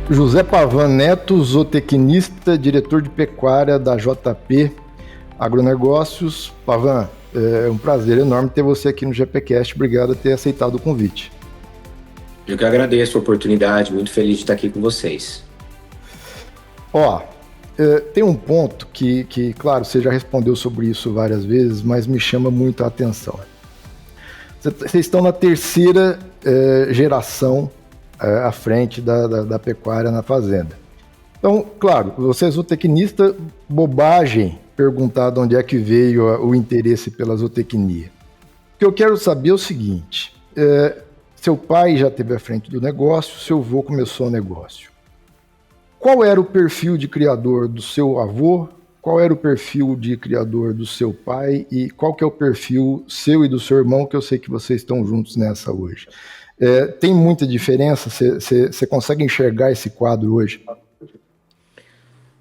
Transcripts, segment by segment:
José Pavan Neto, zootecnista, diretor de pecuária da JP Agronegócios. Pavan, é um prazer enorme ter você aqui no GPcast. Obrigado por ter aceitado o convite. Eu que agradeço a oportunidade, muito feliz de estar aqui com vocês. Tem um ponto que, claro, você já respondeu sobre isso várias vezes, mas me chama muito a atenção. Vocês estão na terceira geração à frente da pecuária na fazenda. Então, claro, você é zootecnista, bobagem perguntar de onde é que veio o interesse pela zootecnia. O que eu quero saber é o seguinte, seu pai já esteve à frente do negócio, seu avô começou o negócio. Qual era o perfil de criador do seu avô? Qual era o perfil de criador do seu pai? E qual que é o perfil seu e do seu irmão, que eu sei que vocês estão juntos nessa hoje? Tem muita diferença? Você consegue enxergar esse quadro hoje?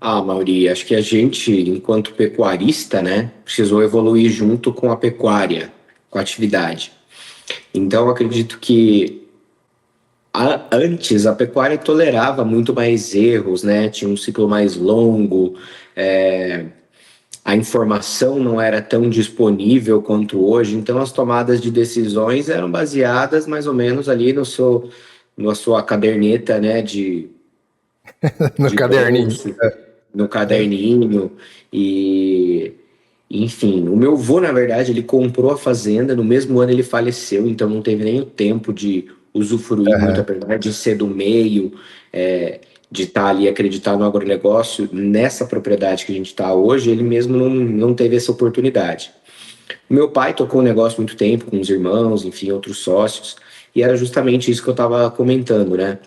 Mauri, acho que a gente, enquanto pecuarista, né, precisou evoluir junto com a pecuária, com a atividade. Então, acredito que antes a pecuária tolerava muito mais erros, né? Tinha um ciclo mais longo, a informação não era tão disponível quanto hoje, então as tomadas de decisões eram baseadas mais ou menos ali na sua caderneta, né? No caderninho. No caderninho. E enfim, o meu avô, na verdade, ele comprou a fazenda, no mesmo ano ele faleceu, então não teve nem o tempo de usufruir muito, apesar de ser do meio, de estar ali, acreditar no agronegócio, nessa propriedade que a gente está hoje, ele mesmo não teve essa oportunidade. Meu pai tocou o negócio muito tempo, com os irmãos, enfim, outros sócios, e era justamente isso que eu estava comentando, né?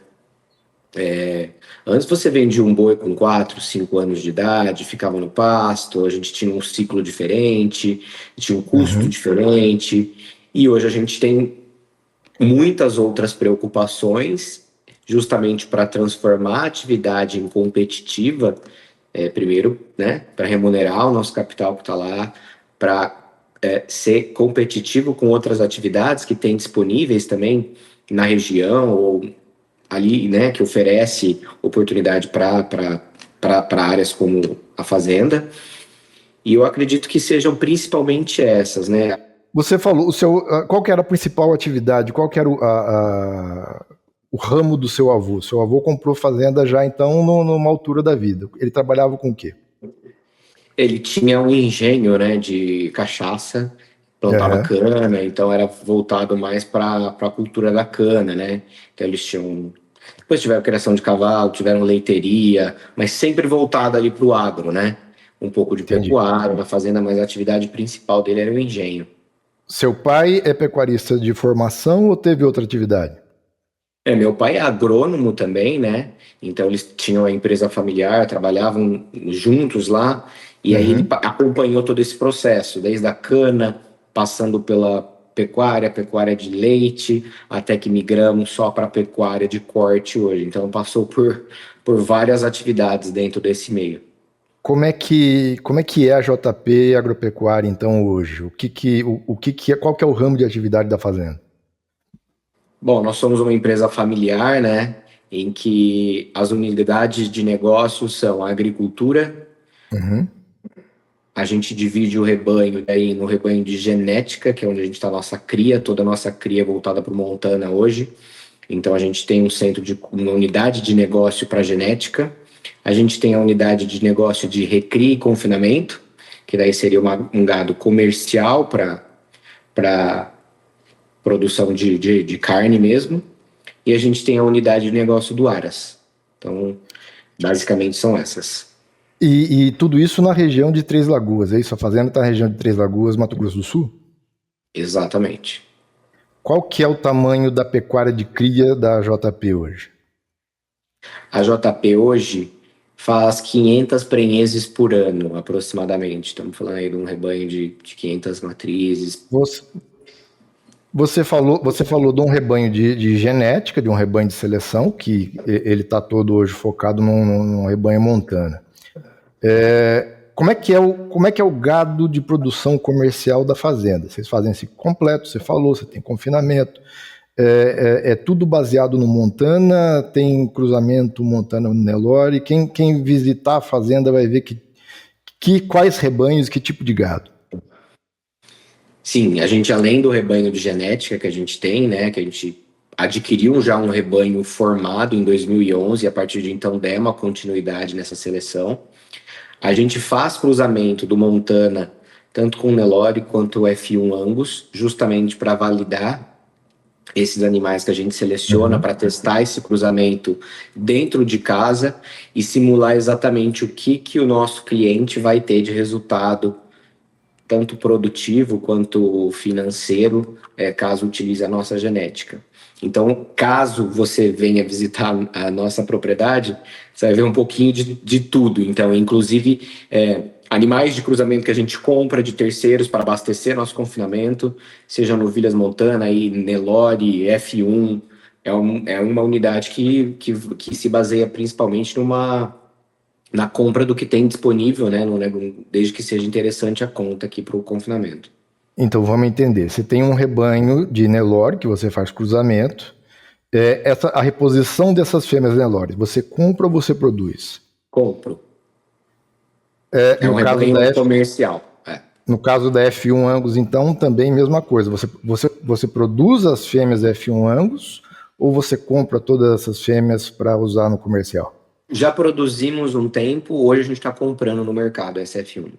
Antes você vendia um boi com 4, 5 anos de idade, ficava no pasto, a gente tinha um ciclo diferente, tinha um custo diferente, e hoje a gente tem muitas outras preocupações, justamente para transformar a atividade em competitiva, primeiro, né, para remunerar o nosso capital que está lá, para ser competitivo com outras atividades que tem disponíveis também na região ou ali, né, que oferece oportunidade para áreas como a fazenda. E eu acredito que sejam principalmente essas, né? Você falou, qual que era a principal atividade? Qual que era o ramo do seu avô? Seu avô comprou fazenda já, então, numa altura da vida. Ele trabalhava com o quê? Ele tinha um engenho, né, de cachaça, plantava cana, então era voltado mais para a cultura da cana, né? Então eles tinham... Depois tiveram criação de cavalo, tiveram leiteria, mas sempre voltado ali para o agro, né? Um pouco de pecuária, da fazenda, mas a atividade principal dele era o engenho. Seu pai é pecuarista de formação ou teve outra atividade? Meu pai é agrônomo também, né? Então eles tinham a empresa familiar, trabalhavam juntos lá, e aí ele acompanhou todo esse processo, desde a cana, passando pela pecuária de leite, até que migramos só para pecuária de corte hoje. Então passou por várias atividades dentro desse meio. Como é que é a JP Agropecuária, então, hoje? Qual que é o ramo de atividade da fazenda? Bom, nós somos uma empresa familiar, né, em que as unidades de negócio são a agricultura, a gente divide o rebanho aí no rebanho de genética, que é onde a gente está a nossa cria, toda a nossa cria voltada para o Montana hoje. Então a gente tem uma unidade de negócio para genética, a gente tem a unidade de negócio de recria e confinamento, que daí seria um gado comercial para produção de carne mesmo, e a gente tem a unidade de negócio do Aras. Então, basicamente são essas. E tudo isso na região de Três Lagoas, é isso? A fazenda está na região de Três Lagoas, Mato Grosso do Sul? Exatamente. Qual que é o tamanho da pecuária de cria da JP hoje? A JP hoje faz 500 prenheses por ano, aproximadamente. Estamos falando aí de um rebanho de 500 matrizes. Você falou de um rebanho de genética, de um rebanho de seleção, que ele está todo hoje focado num rebanho montana. Como é que é o gado de produção comercial da fazenda? Vocês fazem esse completo, você falou, você tem confinamento. É tudo baseado no Montana, tem cruzamento Montana-Nelore. Quem visitar a fazenda vai ver quais rebanhos, que tipo de gado. Sim, a gente, além do rebanho de genética que a gente tem, né, que a gente adquiriu já um rebanho formado em 2011, e a partir de então der uma continuidade nessa seleção. A gente faz cruzamento do Montana, tanto com o Nelore quanto o F1 Angus, justamente para validar esses animais que a gente seleciona para testar esse cruzamento dentro de casa e simular exatamente o que o nosso cliente vai ter de resultado, tanto produtivo quanto financeiro, caso utilize a nossa genética. Então, caso você venha visitar a nossa propriedade, você vai ver um pouquinho de tudo. Então, inclusive, animais de cruzamento que a gente compra de terceiros para abastecer nosso confinamento, seja novilhas Montana, aí, Nelore, F1, é uma unidade que se baseia principalmente na compra do que tem disponível, né, desde que seja interessante a conta aqui para o confinamento. Então vamos entender. Você tem um rebanho de Nelore que você faz cruzamento. A reposição dessas fêmeas Nelore, você compra ou você produz? Compro. É um rebanho comercial. No caso da F1 Angus, então, também mesma coisa. Você produz as fêmeas F1 Angus ou você compra todas essas fêmeas para usar no comercial? Já produzimos um tempo, hoje a gente está comprando no mercado essa F1.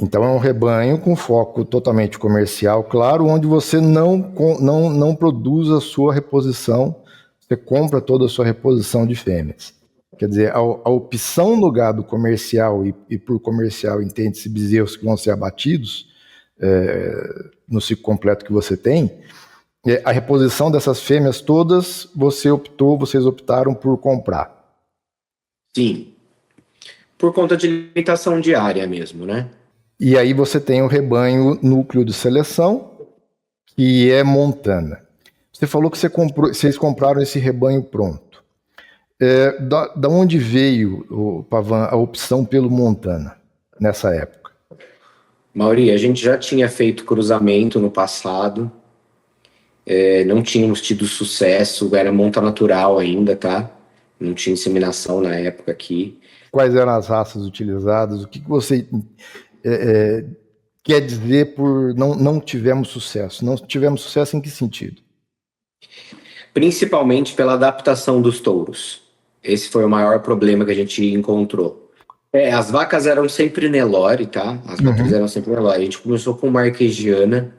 Então é um rebanho com foco totalmente comercial, claro, onde você não produz a sua reposição, você compra toda a sua reposição de fêmeas. Quer dizer, a opção no gado comercial, e por comercial entende-se bezerros que vão ser abatidos no ciclo completo que você tem, a reposição dessas fêmeas todas, vocês optaram por comprar. Sim, por conta de limitação diária mesmo, né? E aí você tem o rebanho núcleo de seleção, que é Montana. Você falou que vocês compraram esse rebanho pronto. Da onde veio, Pavan, a opção pelo Montana nessa época? Mauri, a gente já tinha feito cruzamento no passado, não tínhamos tido sucesso, era monta natural ainda, tá? Não tinha inseminação na época aqui. Quais eram as raças utilizadas? O que você quer dizer por não tivemos sucesso? Não tivemos sucesso em que sentido? Principalmente pela adaptação dos touros. Esse foi o maior problema que a gente encontrou. As vacas eram sempre Nelore, tá? As vacas eram sempre Nelore. A gente começou com Marquesiana,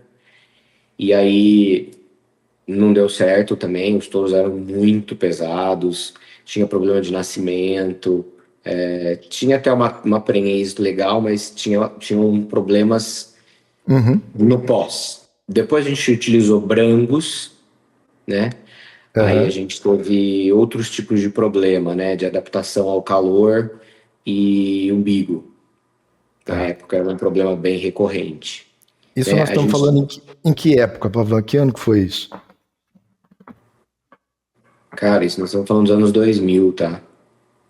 e aí não deu certo também. Os touros eram muito pesados, tinha problema de nascimento, tinha até uma prenhez legal, mas tinham problemas no pós. Depois a gente utilizou Brangus, né? Aí a gente teve outros tipos de problema, né? De adaptação ao calor e umbigo. Na época era um problema bem recorrente. Isso nós estamos falando em que época, Pavan? Que ano que foi isso? Cara, isso nós estamos falando dos anos 2000, tá?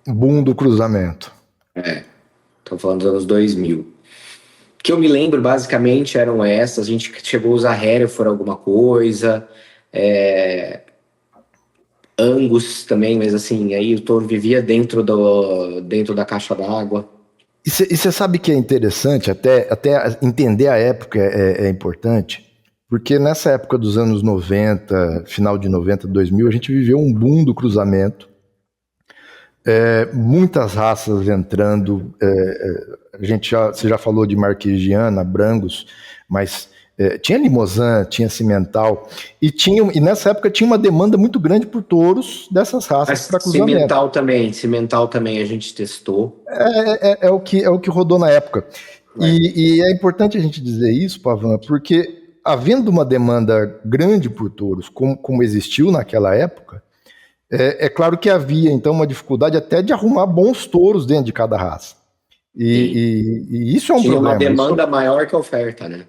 Boom do cruzamento. Estamos falando dos anos 2000. O que eu me lembro, basicamente, eram essas. A gente chegou a usar Hereford alguma coisa. Angus também, mas assim, aí o touro vivia dentro da caixa d'água. E você sabe que é interessante, até entender a época é importante, porque nessa época dos anos 90, final de 90, 2000, a gente viveu um boom do cruzamento, muitas raças entrando, você já falou de Marquesiana, Brangus, mas tinha Limousin, tinha Cimental, e nessa época tinha uma demanda muito grande por touros dessas raças para cruzamento. Cimental também a gente testou. É o que rodou na época. E é importante a gente dizer isso, Pavan, porque havendo uma demanda grande por touros, como existiu naquela época, é claro que havia então uma dificuldade até de arrumar bons touros dentro de cada raça. E isso é um problema. Tinha uma demanda maior que a oferta, né?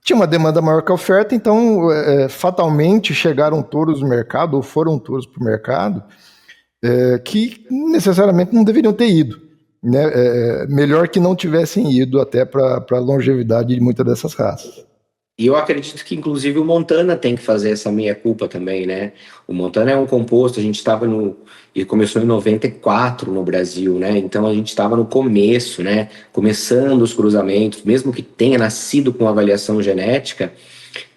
Tinha uma demanda maior que a oferta, então fatalmente chegaram touros no mercado, ou foram touros para o mercado, que necessariamente não deveriam ter ido. Né? Melhor que não tivessem ido até para a longevidade de muitas dessas raças. E eu acredito que, inclusive, o Montana tem que fazer essa meia-culpa também, né? O Montana é um composto, a gente estava no. Ele começou em 94 no Brasil, né? Então a gente estava no começo, né? Começando os cruzamentos, mesmo que tenha nascido com avaliação genética,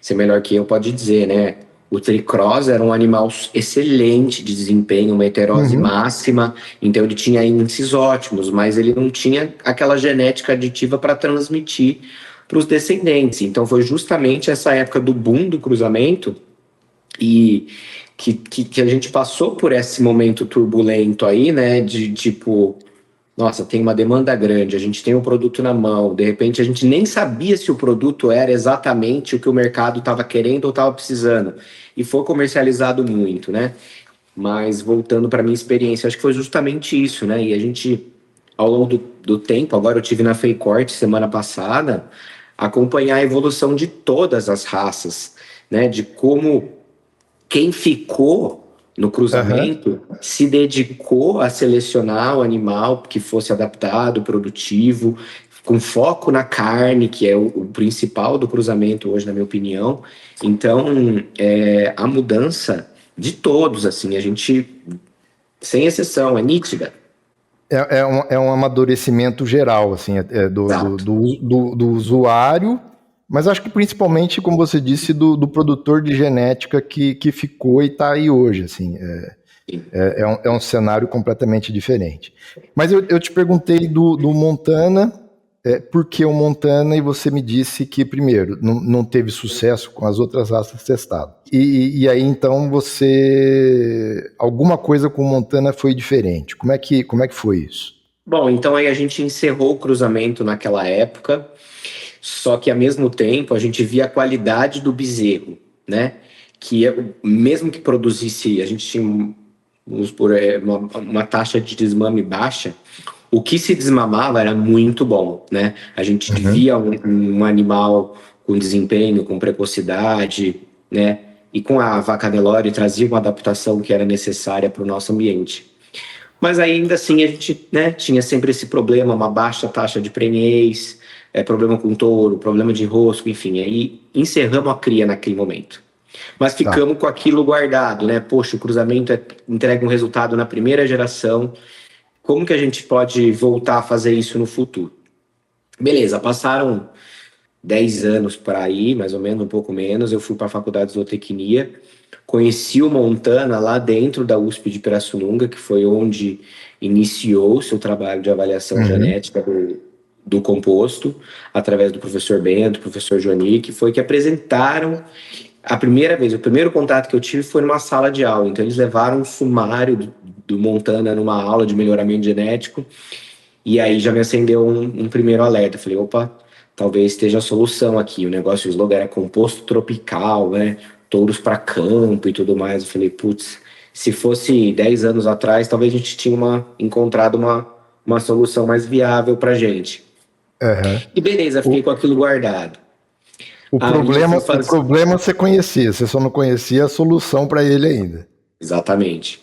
você melhor que eu pode dizer, né? O Tricross era um animal excelente de desempenho, uma heterose Uhum. máxima, então ele tinha índices ótimos, mas ele não tinha aquela genética aditiva para transmitir para os descendentes. Então foi justamente essa época do boom do cruzamento e que a gente passou por esse momento turbulento aí, né? De tipo, nossa, tem uma demanda grande, a gente tem o produto na mão, de repente a gente nem sabia se o produto era exatamente o que o mercado estava querendo ou estava precisando. E foi comercializado muito, né? Mas voltando para minha experiência, acho que foi justamente isso, né? E a gente, ao longo do tempo, agora eu tive na Feicorte semana passada, acompanhar a evolução de todas as raças, né? De como quem ficou no Aham. cruzamento se dedicou a selecionar o animal que fosse adaptado, produtivo, com foco na carne, que é o principal do cruzamento hoje, na minha opinião. Então, a mudança de todos, assim, a gente, sem exceção, é nítida. É um amadurecimento geral, assim, Exato. do usuário, mas acho que principalmente, como você disse, do produtor de genética que ficou e está aí hoje, assim. É um cenário completamente diferente. Mas eu te perguntei do Montana, por que o Montana, e você me disse que, primeiro, não teve sucesso com as outras raças testadas. E aí, então, você... Alguma coisa com o Montana foi diferente. Como é que foi isso? Bom, então aí a gente encerrou o cruzamento naquela época, só que ao mesmo tempo a gente via a qualidade do bezerro, né? Mesmo que produzisse, a gente tinha, vamos supor, uma taxa de desmame baixa, o que se desmamava era muito bom, né? A gente Uhum. via um animal com desempenho, com precocidade, né? E com a vaca Nelore trazia uma adaptação que era necessária para o nosso ambiente. Mas ainda assim a gente, né, tinha sempre esse problema, uma baixa taxa de prenhez, problema com touro, problema de rosco, enfim. Aí encerramos a cria naquele momento. Mas Tá. ficamos com aquilo guardado, né? Poxa, o cruzamento entrega um resultado na primeira geração. Como que a gente pode voltar a fazer isso no futuro? Beleza, passaram 10 anos para aí, mais ou menos, um pouco menos. Eu fui para a faculdade de zootecnia, conheci o Montana lá dentro da USP de Pirassununga, que foi onde iniciou o seu trabalho de avaliação Uhum. genética do composto, através do professor Bento, professor Joani, que foi que apresentaram a primeira vez. O primeiro contato que eu tive foi numa sala de aula. Então, eles levaram um sumário do Montana numa aula de melhoramento genético e aí já me acendeu um primeiro alerta. Eu falei, opa, talvez esteja a solução aqui. O negócio, o slogan era composto tropical, né? Touros para campo e tudo mais. Eu falei, putz, se fosse 10 anos atrás, talvez a gente tinha encontrado uma solução mais viável para gente. Uhum. E beleza, fiquei com O, aquilo guardado. o Aí eu fui o fazer. problema você conhecia, você só não conhecia a solução para ele ainda. Exatamente.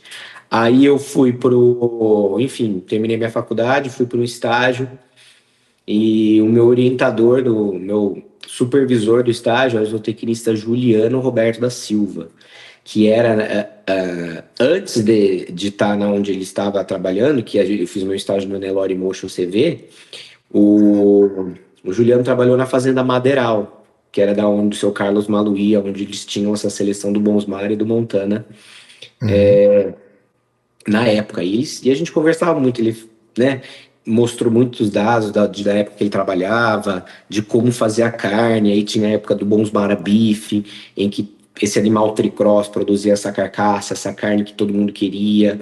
Aí eu fui pro. Enfim, terminei minha faculdade, fui para um estágio. E o meu orientador, o meu supervisor do estágio, era o zootecnista Juliano Roberto da Silva, que era, antes de estar na onde ele estava trabalhando, que eu fiz meu estágio no Nelore Motion CV, o, o Juliano trabalhou na Fazenda Madeiral, que era da onde o seu Carlos Maluía, onde eles tinham essa seleção do Bonsmar e do Montana Uhum. na época. E a gente conversava muito, ele, né, mostrou muitos dados da época que ele trabalhava, de como fazer a carne. Aí tinha a época do Bons Mara Beef, em que esse animal tricross produzia essa carcaça, essa carne que todo mundo queria.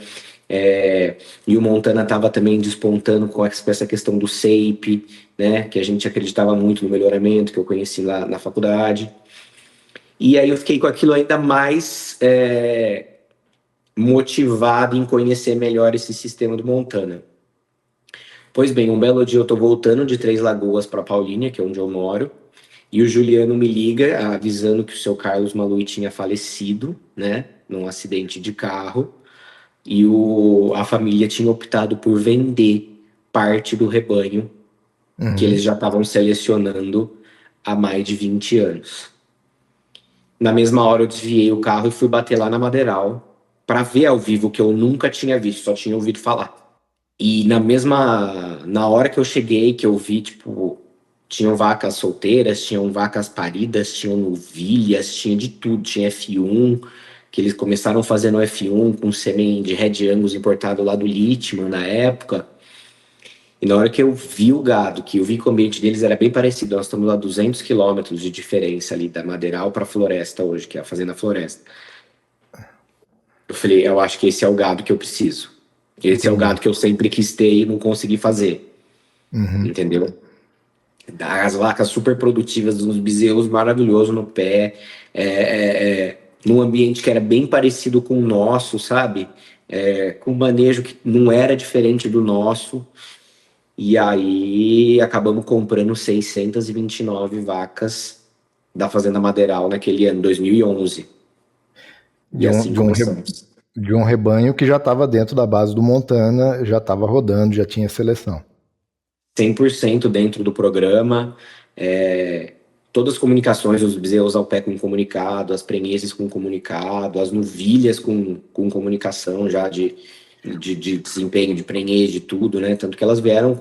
E o Montana estava também despontando com essa questão do SAPE, né, que a gente acreditava muito no melhoramento, que eu conheci lá na faculdade. E aí eu fiquei com aquilo ainda mais motivado em conhecer melhor esse sistema do Montana. Pois bem, um belo dia eu tô voltando de Três Lagoas para Paulínia, que é onde eu moro, e o Juliano me liga avisando que o seu Carlos Malui tinha falecido, né, num acidente de carro, e a família tinha optado por vender parte do rebanho que eles Uhum. já estavam selecionando há mais de 20 anos. Na mesma hora eu desviei o carro e fui bater lá na Madeiral para ver ao vivo, que eu nunca tinha visto, só tinha ouvido falar. E na hora que eu cheguei, que eu vi, tipo, tinham vacas solteiras, tinham vacas paridas, tinham novilhas, tinha de tudo, tinha F1, que eles começaram fazendo F1 com sêmen de Red Angus importado lá do Litman na época. E na hora que eu vi o gado, que eu vi que o ambiente deles era bem parecido, nós estamos a 200 quilômetros de diferença ali da Madeiral para a Floresta hoje, que é a Fazenda Floresta. Eu falei, eu acho que esse é o gado que eu preciso. Esse é o gado que eu sempre quis ter e não consegui fazer. Entendeu? As vacas super produtivas, uns bezerros maravilhosos no pé, num ambiente que era bem parecido com o nosso, sabe? Com um manejo que não era diferente do nosso. E aí acabamos comprando 629 vacas da Fazenda Madeiral naquele ano, 2011. E assim começamos. De um rebanho que já estava dentro da base do Montana, já estava rodando, já tinha seleção. 100% dentro do programa, todas as comunicações, os bezerros ao pé com comunicado, as prenheces com comunicado, as novilhas com comunicação já de desempenho, de prenhez, de tudo, né? Tanto que elas vieram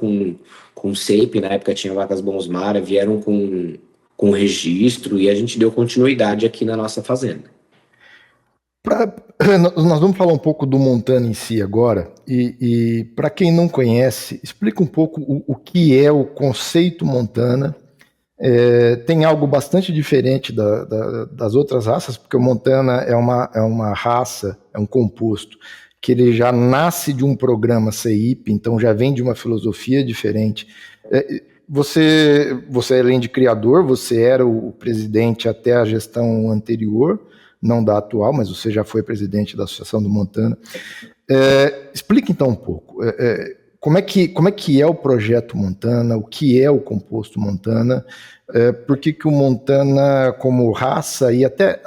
com SEIP, na época tinha vacas Bonsmara, vieram com registro e a gente deu continuidade aqui na nossa fazenda. Nós vamos falar um pouco do Montana em si agora, e para quem não conhece, explica um pouco o que é o conceito Montana. Tem algo bastante diferente das outras raças, porque o Montana é uma raça, é um composto, que ele já nasce de um programa CEIP, então já vem de uma filosofia diferente. Você, além de criador, você era o presidente até a gestão anterior, não da atual, mas você já foi presidente da Associação do Montana. Explique então um pouco, como é que é o projeto Montana, o que é o composto Montana, por que o Montana como raça, e até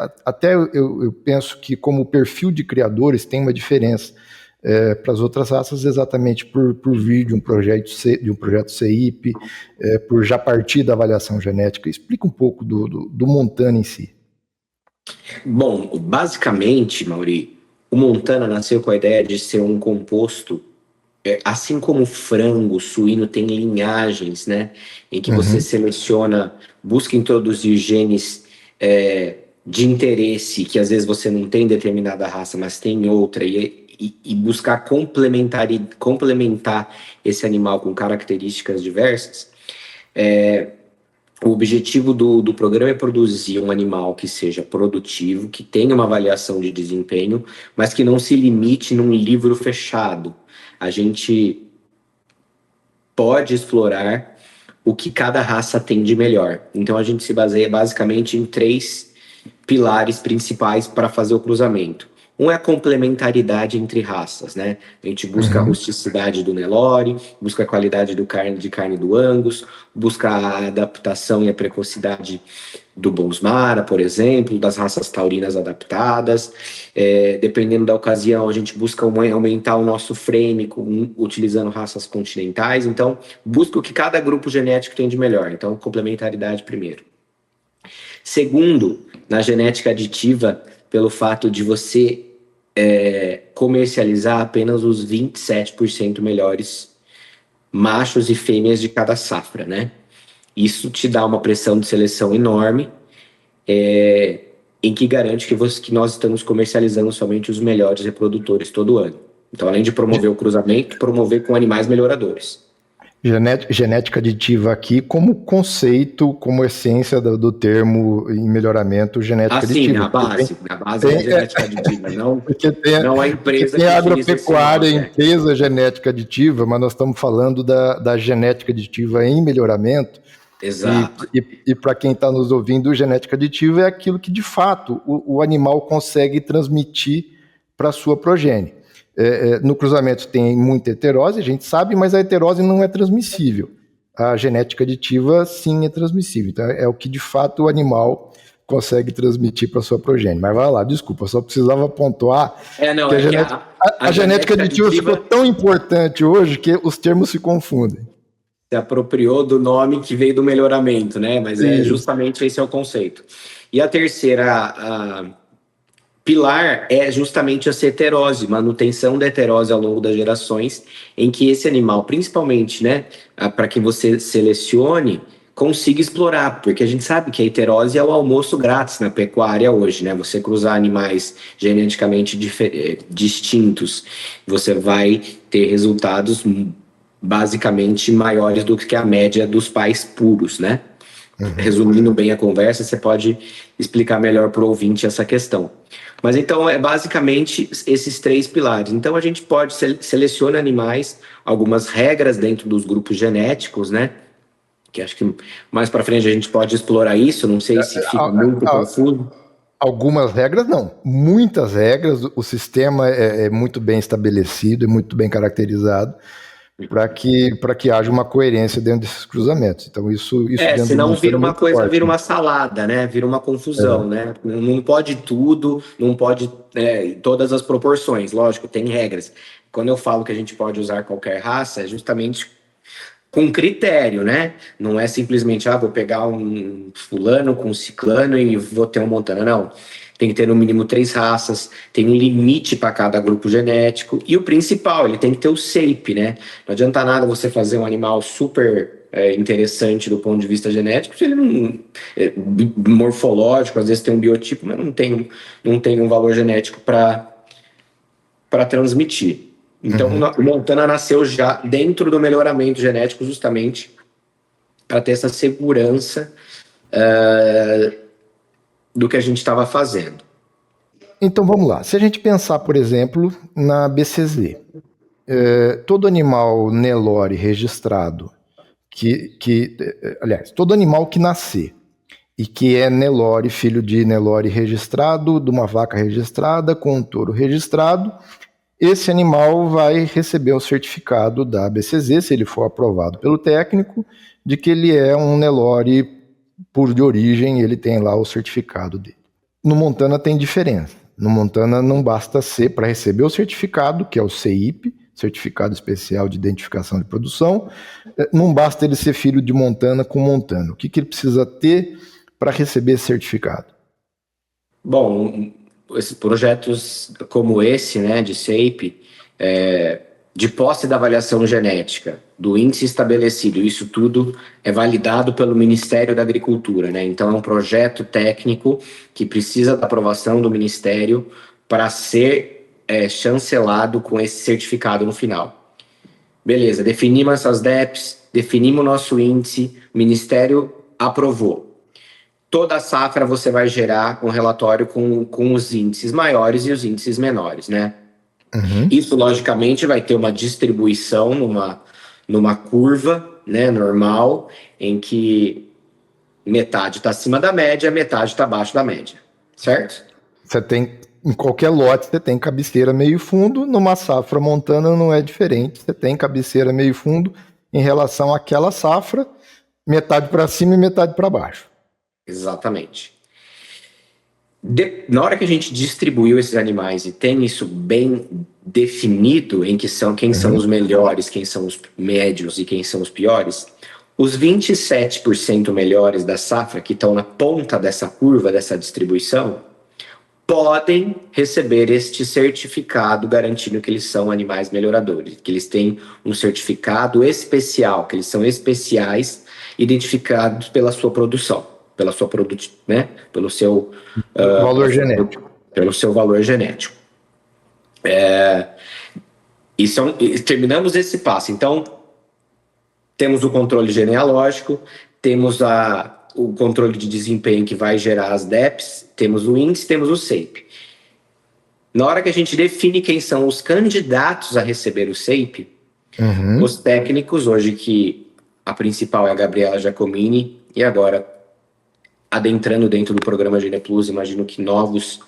eu penso que como perfil de criadores tem uma diferença para as outras raças, exatamente por vir de um projeto CEIP, por já partir da avaliação genética. Explica um pouco do Montana em si. Bom, basicamente, Mauri, o Montana nasceu com a ideia de ser um composto, assim como o frango, o suíno tem linhagens, né? Em que você seleciona, busca introduzir genes de interesse, que às vezes você não tem determinada raça, mas tem outra, e buscar complementar esse animal com características diversas. O objetivo do programa é produzir um animal que seja produtivo, que tenha uma avaliação de desempenho, mas que não se limite num livro fechado. A gente pode explorar o que cada raça tem de melhor. Então a gente se baseia basicamente em 3 pilares principais para fazer o cruzamento. Um é a complementaridade entre raças, né? A gente busca a rusticidade do Nelore, busca a qualidade de carne do Angus, busca a adaptação e a precocidade do Bonsmara, por exemplo, das raças taurinas adaptadas. Dependendo da ocasião, a gente busca aumentar o nosso frame utilizando raças continentais. Então, busca o que cada grupo genético tem de melhor. Então, complementaridade primeiro. Segundo, na genética aditiva, pelo fato de você comercializar apenas os 27% melhores machos e fêmeas de cada safra, né? Isso te dá uma pressão de seleção enorme, em que garante que nós estamos comercializando somente os melhores reprodutores todo ano. Então, além de promover o cruzamento, promover com animais melhoradores. Genética aditiva aqui como conceito, como essência do termo em melhoramento, genética aditiva. Na base é genética aditiva, não a empresa tem agropecuária, empresa genética aditiva, mas nós estamos falando da genética aditiva em melhoramento. Exato. E para quem está nos ouvindo, genética aditiva é aquilo que, de fato, o animal consegue transmitir para a sua progênie. No cruzamento tem muita heterose, a gente sabe, mas a heterose não é transmissível. A genética aditiva, sim, é transmissível. Então, é o que, de fato, o animal consegue transmitir para a sua progênie. Mas vai lá, desculpa, só precisava pontuar que a genética aditiva ficou tão importante hoje que os termos se confundem. se apropriou do nome que veio do melhoramento, né? Mas justamente esse é o conceito. E a terceira pilar é justamente a ceterose, manutenção da heterose ao longo das gerações, em que esse animal, principalmente, né, para que você selecione, consiga explorar, porque a gente sabe que a heterose é o almoço grátis na pecuária hoje, né? Você cruzar animais geneticamente distintos, você vai ter resultados basicamente maiores do que a média dos pais puros, né? Resumindo bem a conversa, você pode explicar melhor para o ouvinte essa questão. Mas então é basicamente esses 3 pilares. Então a gente pode selecionar animais, algumas regras dentro dos grupos genéticos, né? Que acho que mais para frente a gente pode explorar isso, não sei se fica muito confuso. Algumas regras não, muitas regras, o sistema é muito bem estabelecido, é muito bem caracterizado para que haja uma coerência dentro desses cruzamentos. Então isso senão vira uma coisa, forte, vira uma salada, né? Vira uma confusão, né? Não pode tudo, não pode todas as proporções, lógico, tem regras. Quando eu falo que a gente pode usar qualquer raça, é justamente com critério, né? Não é simplesmente, vou pegar um fulano com um ciclano e vou ter um montana, não. Tem que ter no mínimo 3 raças, tem um limite para cada grupo genético, e o principal, ele tem que ter o shape, né? Não adianta nada você fazer um animal super interessante do ponto de vista genético, se ele não morfológico, às vezes tem um biotipo, mas não tem um valor genético para transmitir. Então, o Montana nasceu já dentro do melhoramento genético, justamente para ter essa segurança do que a gente estava fazendo. Então, vamos lá. Se a gente pensar, por exemplo, na BCZ, todo animal Nelore registrado, aliás, todo animal que nascer e que é Nelore, filho de Nelore registrado, de uma vaca registrada, com um touro registrado, esse animal vai receber um certificado da ABCZ, se ele for aprovado pelo técnico, de que ele é um Nelore puro de origem, ele tem lá o certificado dele. No Montana tem diferença. No Montana não basta ser, para receber o certificado, que é o CIP, Certificado Especial de Identificação de Produção, não basta ele ser filho de Montana com Montana. O que ele precisa ter para receber esse certificado? Bom, esses projetos como esse, né, de SAPE, de posse da avaliação genética, do índice estabelecido, isso tudo é validado pelo Ministério da Agricultura, né? Então é um projeto técnico que precisa da aprovação do Ministério para ser chancelado com esse certificado no final. Beleza, definimos essas DEPs, definimos o nosso índice, o Ministério aprovou. Toda safra você vai gerar um relatório com os índices maiores e os índices menores, né? Isso, logicamente, vai ter uma distribuição numa curva, né, normal, em que metade está acima da média, metade está abaixo da média, certo? Você tem, em qualquer lote, você tem cabeceira meio fundo, numa safra Montana não é diferente, você tem cabeceira meio fundo em relação àquela safra, metade para cima e metade para baixo. Exatamente. Na hora que a gente distribuiu esses animais e tem isso bem definido em quem são os melhores, quem são os médios e quem são os piores, os 27% melhores da safra, que estão na ponta dessa curva, dessa distribuição, podem receber este certificado garantindo que eles são animais melhoradores, que eles têm um certificado especial, que eles são especiais, identificados pela sua produção, né? Pelo seu valor genético. Pelo seu valor genético. Terminamos esse passo. Então, temos o controle genealógico, temos o controle de desempenho que vai gerar as DEPs, temos o índice, temos o SAPE. Na hora que a gente define quem são os candidatos a receber o SAPE, os técnicos, hoje que a principal é a Gabriela Giacomini, e agora, adentrando dentro do programa Gene Plus, imagino que novos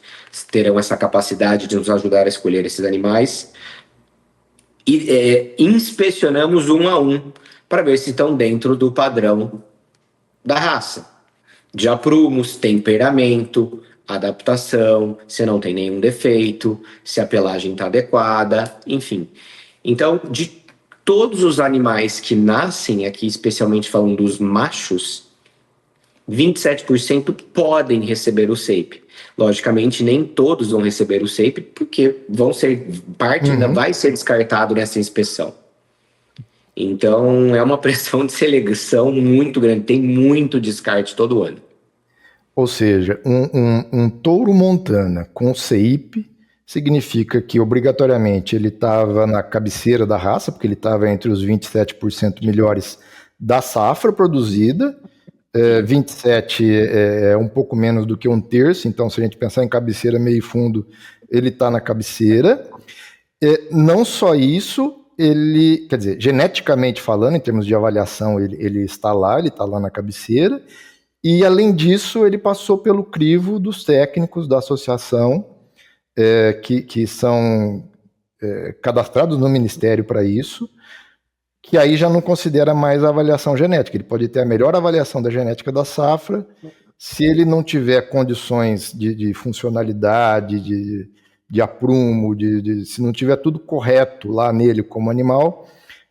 terão essa capacidade de nos ajudar a escolher esses animais. E inspecionamos um a um para ver se estão dentro do padrão da raça. De aprumos, temperamento, adaptação, se não tem nenhum defeito, se a pelagem está adequada, enfim. Então, todos os animais que nascem, aqui especialmente falando dos machos, 27% podem receber o SAPE. Logicamente, nem todos vão receber o SAPE, porque parte ainda vai ser descartado nessa inspeção. Então, é uma pressão de seleção muito grande, tem muito descarte todo ano. Ou seja, um touro montana com CEIP significa que obrigatoriamente ele estava na cabeceira da raça, porque ele estava entre os 27% melhores da safra produzida. 27 é um pouco menos do que um terço, então se a gente pensar em cabeceira meio fundo, ele está na cabeceira. Não só isso, ele, quer dizer, geneticamente falando, em termos de avaliação, ele está lá na cabeceira, e além disso, ele passou pelo crivo dos técnicos da associação, que são cadastrados no Ministério para isso, que aí já não considera mais a avaliação genética. Ele pode ter a melhor avaliação da genética da safra, se ele não tiver condições de funcionalidade, de aprumo, se não tiver tudo correto lá nele como animal,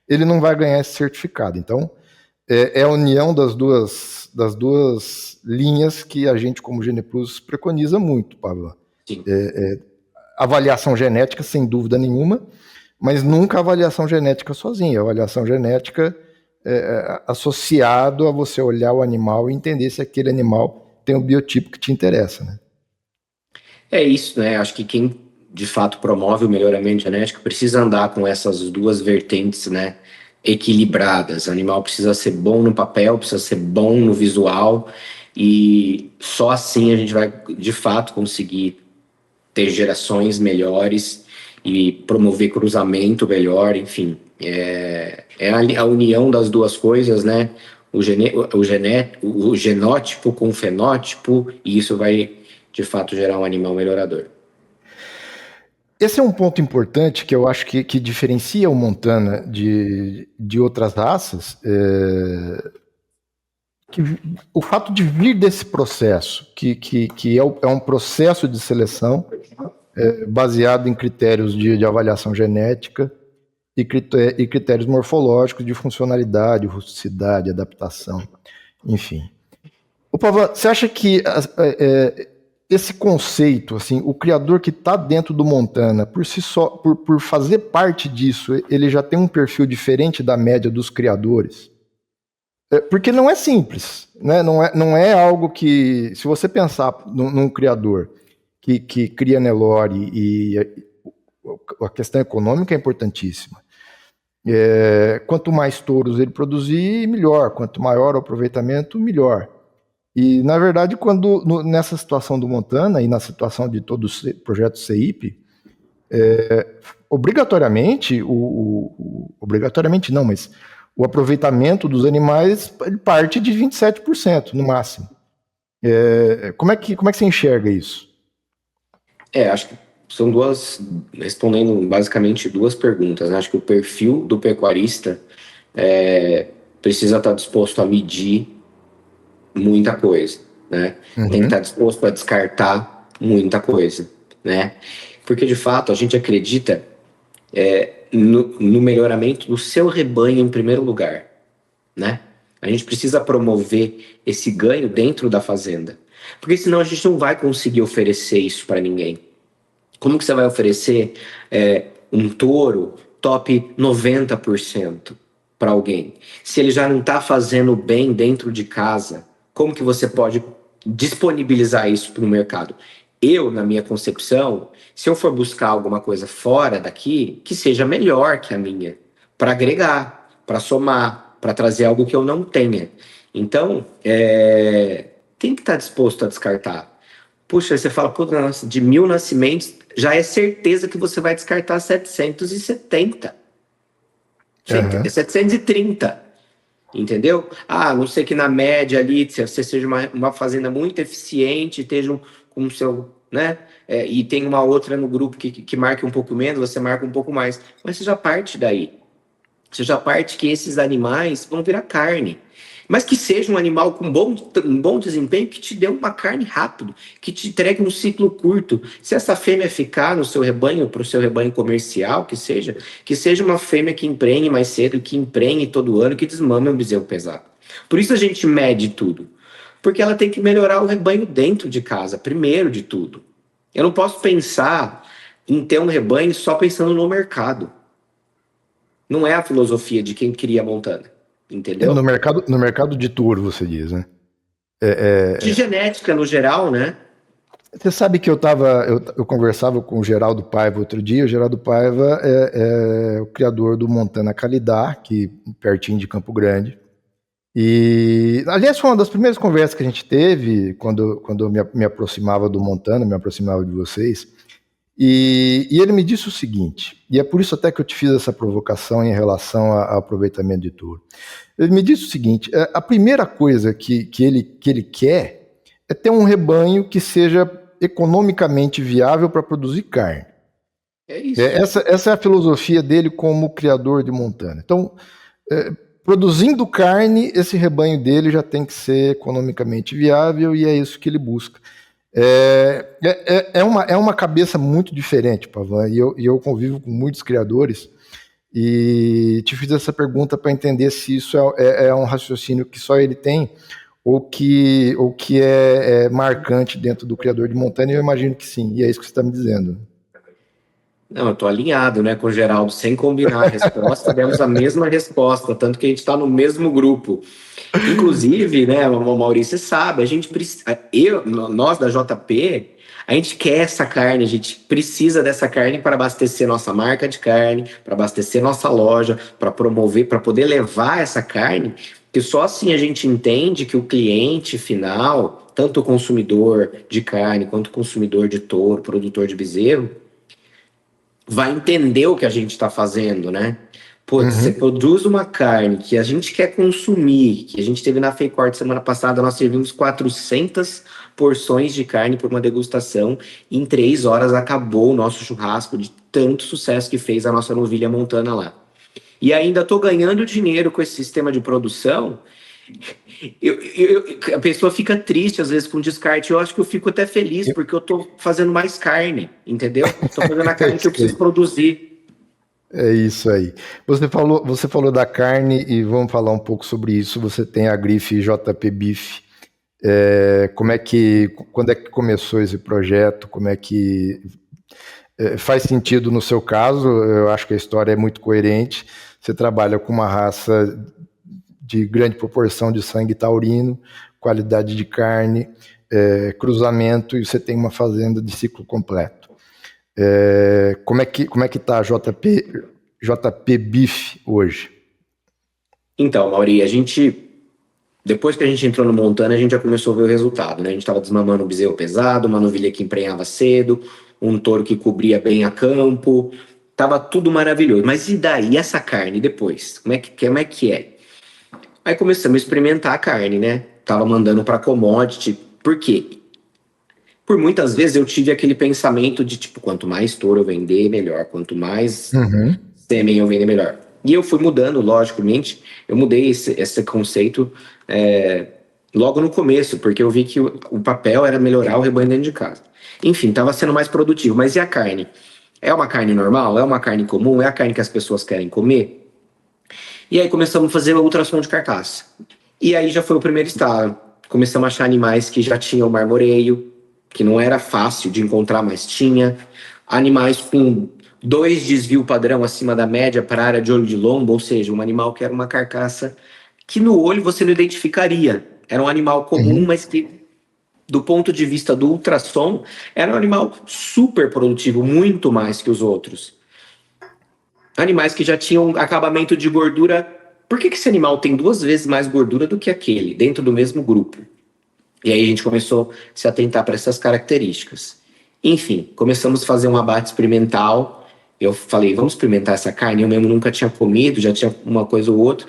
ele não vai ganhar esse certificado. Então, é a união das duas linhas que a gente, como GenePlus, preconiza muito, Pablo. Sim. Avaliação genética, sem dúvida nenhuma, mas nunca avaliação genética sozinha. Avaliação genética associado a você olhar o animal e entender se aquele animal tem o biotipo que te interessa, né? É isso, né? Acho que quem de fato promove o melhoramento genético precisa andar com essas duas vertentes, né? Equilibradas. O animal precisa ser bom no papel, precisa ser bom no visual, e só assim a gente vai de fato conseguir ter gerações melhores e promover cruzamento melhor, enfim. É a união das duas coisas, né? O genótipo com o fenótipo, e isso vai, de fato, gerar um animal melhorador. Esse é um ponto importante que eu acho que diferencia o Montana de outras raças, o fato de vir desse processo, que é um processo de seleção baseado em critérios de avaliação genética e critérios morfológicos de funcionalidade, rusticidade, adaptação, enfim. O Pavão, você acha que esse conceito, assim, o criador que está dentro do Montana, por si só, por fazer parte disso, ele já tem um perfil diferente da média dos criadores? Porque não é simples, né? Não é algo que, se você pensar num criador que cria Nelore, e a questão econômica é importantíssima. Quanto mais touros ele produzir, melhor. Quanto maior o aproveitamento, melhor. E, na verdade, nessa situação do Montana e na situação de todo o projeto CEIP, obrigatoriamente, obrigatoriamente não, mas o aproveitamento dos animais ele parte de 27%, no máximo. Como é que você enxerga isso? Acho que são respondendo basicamente duas perguntas, né? Acho que o perfil do pecuarista precisa estar disposto a medir muita coisa, né? Tem que estar disposto a descartar muita coisa, né? Porque, de fato, a gente acredita no melhoramento do seu rebanho em primeiro lugar, né? A gente precisa promover esse ganho dentro da fazenda, porque senão a gente não vai conseguir oferecer isso para ninguém. Como que você vai oferecer um touro top 90% para alguém? Se ele já não está fazendo bem dentro de casa, como que você pode disponibilizar isso para o mercado? Eu, na minha concepção, se eu for buscar alguma coisa fora daqui, que seja melhor que a minha, para agregar, para somar, para trazer algo que eu não tenha. Então, tem que estar disposto a descartar. Puxa, você fala, de 1.000 nascimentos, já é certeza que você vai descartar 770. Uhum. 730. Entendeu? Não sei que na média ali, se você seja uma fazenda muito eficiente, esteja com o seu, né? E tem uma outra no grupo que marca um pouco menos, você marca um pouco mais. Mas você já parte daí. Você já parte que esses animais vão virar carne. Mas que seja um animal com um bom desempenho, que te dê uma carne rápido, que te entregue um ciclo curto. Se essa fêmea ficar no seu rebanho, para o seu rebanho comercial, que seja uma fêmea que emprenhe mais cedo, que emprenhe todo ano, que desmame um bezerro pesado. Por isso a gente mede tudo. Porque ela tem que melhorar o rebanho dentro de casa, primeiro de tudo. Eu não posso pensar em ter um rebanho só pensando no mercado. Não é a filosofia de quem cria a Montana, entendeu? No mercado de touro, você diz, né? De genética no geral, né? Você sabe que eu conversava com o Geraldo Paiva outro dia. O Geraldo Paiva é o criador do Montana Calidá, que pertinho de Campo Grande. E, aliás, foi uma das primeiras conversas que a gente teve quando eu me aproximava do Montana, me aproximava de vocês. E ele me disse o seguinte, e é por isso até que eu te fiz essa provocação em relação ao aproveitamento de touro. Ele me disse o seguinte: a primeira coisa que ele quer é ter um rebanho que seja economicamente viável para produzir carne. É isso. Essa é a filosofia dele como criador de Montana. Então, produzindo carne, esse rebanho dele já tem que ser economicamente viável, e é isso que ele busca. É uma cabeça muito diferente, Pavan, e eu convivo com muitos criadores, e te fiz essa pergunta para entender se isso é um raciocínio que só ele tem, ou que é marcante dentro do criador de Montana. E eu imagino que sim, e é isso que você está me dizendo. Não, eu tô alinhado, né, com o Geraldo, sem combinar a resposta, demos a mesma resposta, tanto que a gente está no mesmo grupo. Inclusive, né, o Maurício sabe, a gente precisa, nós da JP, a gente quer essa carne, a gente precisa dessa carne para abastecer nossa marca de carne, para abastecer nossa loja, para promover, para poder levar essa carne, que só assim a gente entende que o cliente final, tanto o consumidor de carne quanto o consumidor de touro, produtor de bezerro, vai entender o que a gente está fazendo, né? Pô, você produz uma carne que a gente quer consumir, que a gente teve na FEICORT semana passada, nós servimos 400 porções de carne por uma degustação, e em 3 horas acabou o nosso churrasco, de tanto sucesso que fez a nossa novilha Montana lá. E ainda estou ganhando dinheiro com esse sistema de produção. A pessoa fica triste às vezes com descarte. Eu acho que eu fico até feliz, porque eu estou fazendo mais carne, entendeu? Estou fazendo a carne que eu preciso produzir. É isso aí. Você falou da carne, e vamos falar um pouco sobre isso. Você tem a grife JP Beef. Quando é que começou esse projeto? Como é que faz sentido no seu caso? Eu acho que a história é muito coerente. Você trabalha com uma raça de grande proporção de sangue taurino, qualidade de carne, cruzamento, e você tem uma fazenda de ciclo completo. Como é que está a JP Beef hoje? Então, Mauri, depois que a gente entrou no Montana, a gente já começou a ver o resultado, né? A gente estava desmamando um bezerro pesado, uma novilha que emprenhava cedo, um touro que cobria bem a campo, tava tudo maravilhoso. Mas e daí, essa carne depois? Como é que é? Aí começamos a experimentar a carne, né? Tava mandando para commodity. Por quê? Por muitas vezes eu tive aquele pensamento de, tipo, quanto mais touro eu vender, melhor. Quanto mais sêmen eu vender, melhor. E eu fui mudando, logicamente. Eu mudei esse conceito logo no começo, porque eu vi que o papel era melhorar o rebanho dentro de casa. Enfim, tava sendo mais produtivo. Mas e a carne? É uma carne normal? É uma carne comum? É a carne que as pessoas querem comer? E aí começamos a fazer o ultrassom de carcaça. E aí já foi o primeiro estado. Começamos a achar animais que já tinham marmoreio, que não era fácil de encontrar, mas tinha. Animais com 2 desvio padrão acima da média para a área de olho de lombo, ou seja, um animal que era uma carcaça que no olho você não identificaria. Era um animal comum, mas que, do ponto de vista do ultrassom, era um animal super produtivo, muito mais que os outros. Animais que já tinham acabamento de gordura. Por que esse animal tem 2 vezes mais gordura do que aquele, dentro do mesmo grupo? E aí a gente começou a se atentar para essas características. Enfim, começamos a fazer um abate experimental. Eu falei, vamos experimentar essa carne? Eu mesmo nunca tinha comido, já tinha uma coisa ou outra.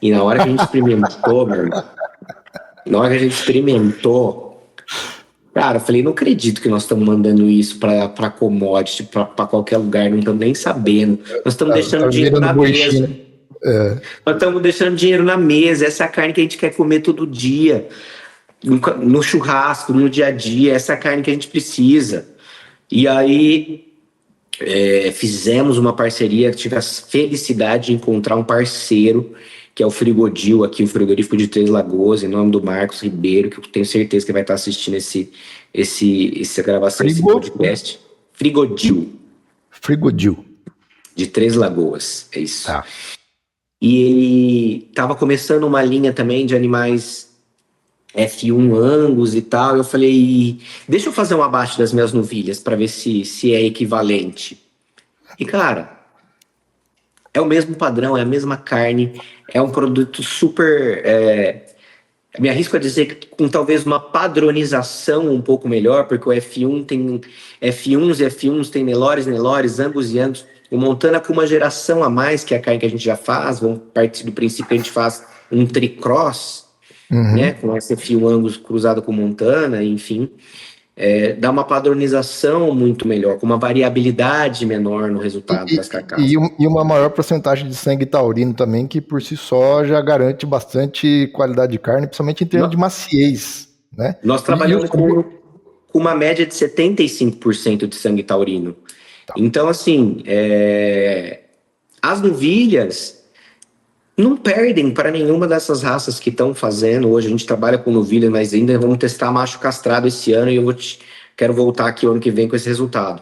E na hora que a gente experimentou, meu irmão, cara, eu falei, não acredito que nós estamos mandando isso para commodity, para qualquer lugar, não estamos nem sabendo. Nós estamos deixando dinheiro na mesa. Nós estamos deixando dinheiro na mesa, essa é a carne que a gente quer comer todo dia, no churrasco, no dia a dia, essa é a carne que a gente precisa. E aí fizemos uma parceria, tive a felicidade de encontrar um parceiro, que é o Frigodil, aqui o frigorífico de Três Lagoas, em nome do Marcos Ribeiro, que eu tenho certeza que vai estar assistindo essa gravação, esse podcast. Frigodil. Frigodil. De Três Lagoas, é isso. Tá. E ele estava começando uma linha também de animais F1 Angus e tal. Eu falei, deixa eu fazer um abate das minhas novilhas para ver se é equivalente. E, cara, é o mesmo padrão, é a mesma carne, é um produto super... me arrisco a dizer que com talvez uma padronização um pouco melhor, porque o F1 tem F1s e F1s tem Nelores, Angus e Angus. O Montana com uma geração a mais, que é a carne que a gente já faz, vamos partir do princípio que a gente faz um tricross, né, com essa F1 Angus cruzado com Montana, enfim, dá uma padronização muito melhor, com uma variabilidade menor no resultado das carcaças. E uma maior porcentagem de sangue taurino também, que por si só já garante bastante qualidade de carne, principalmente em termos de maciez, né? Nós trabalhamos com uma média de 75% de sangue taurino. Tá. Então, assim, as novilhas não perdem para nenhuma dessas raças que estão fazendo. Hoje a gente trabalha com novilha, mas ainda vamos testar macho castrado esse ano e quero voltar aqui o ano que vem com esse resultado.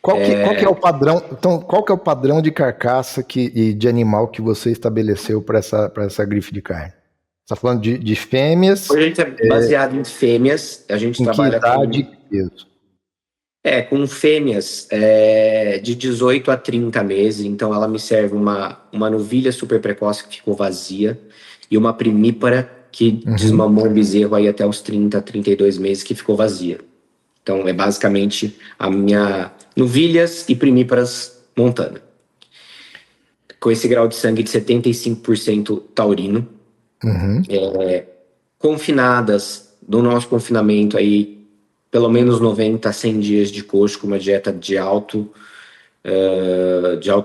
Qual que é o padrão? Então, qual que é o padrão de carcaça e de animal que você estabeleceu para essa grife de carne? Você está falando de fêmeas? Hoje a gente é baseado em fêmeas. A gente trabalha com fêmeas de 18 a 30 meses. Então ela me serve uma novilha super precoce que ficou vazia e uma primípara que desmamou um bezerro aí até os 30, 32 meses que ficou vazia. Então é basicamente a minha novilhas e primíparas Montana. Com esse grau de sangue de 75% taurino. Confinadas do nosso confinamento aí pelo menos 90 a 100 dias de coxo, com uma dieta de alta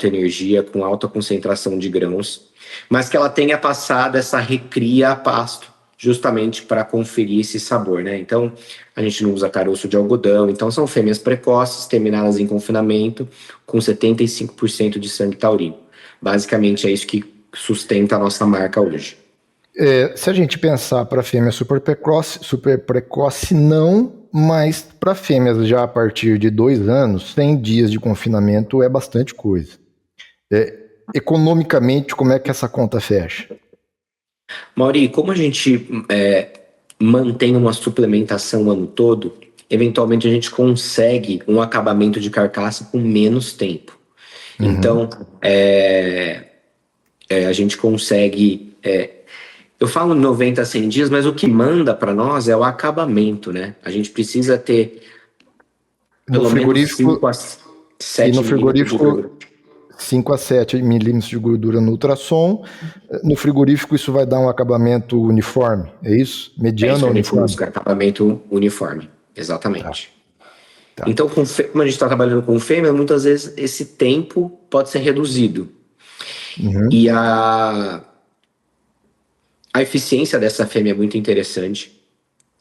energia, com alta concentração de grãos, mas que ela tenha passado essa recria a pasto, justamente para conferir esse sabor, né? Então, a gente não usa caroço de algodão, então são fêmeas precoces, terminadas em confinamento, com 75% de sangue taurino. Basicamente é isso que sustenta a nossa marca hoje. Se a gente pensar para fêmea super precoce não, mas para fêmeas já a partir de 2 anos, 100 dias de confinamento é bastante coisa. Economicamente, como é que essa conta fecha? Mauri, como a gente mantém uma suplementação o ano todo, eventualmente a gente consegue um acabamento de carcaça com menos tempo. Então, a gente consegue... eu falo 90 a 100 dias, mas o que manda para nós é o acabamento, né? A gente precisa ter pelo menos 5 a 7 frigorífico 5 a 7 milímetros de gordura no ultrassom. No frigorífico isso vai dar um acabamento uniforme, é isso? Mediano ou uniforme? Acabamento uniforme, exatamente. Tá. Então, como a gente está trabalhando com fêmea, muitas vezes esse tempo pode ser reduzido. E a eficiência dessa fêmea é muito interessante.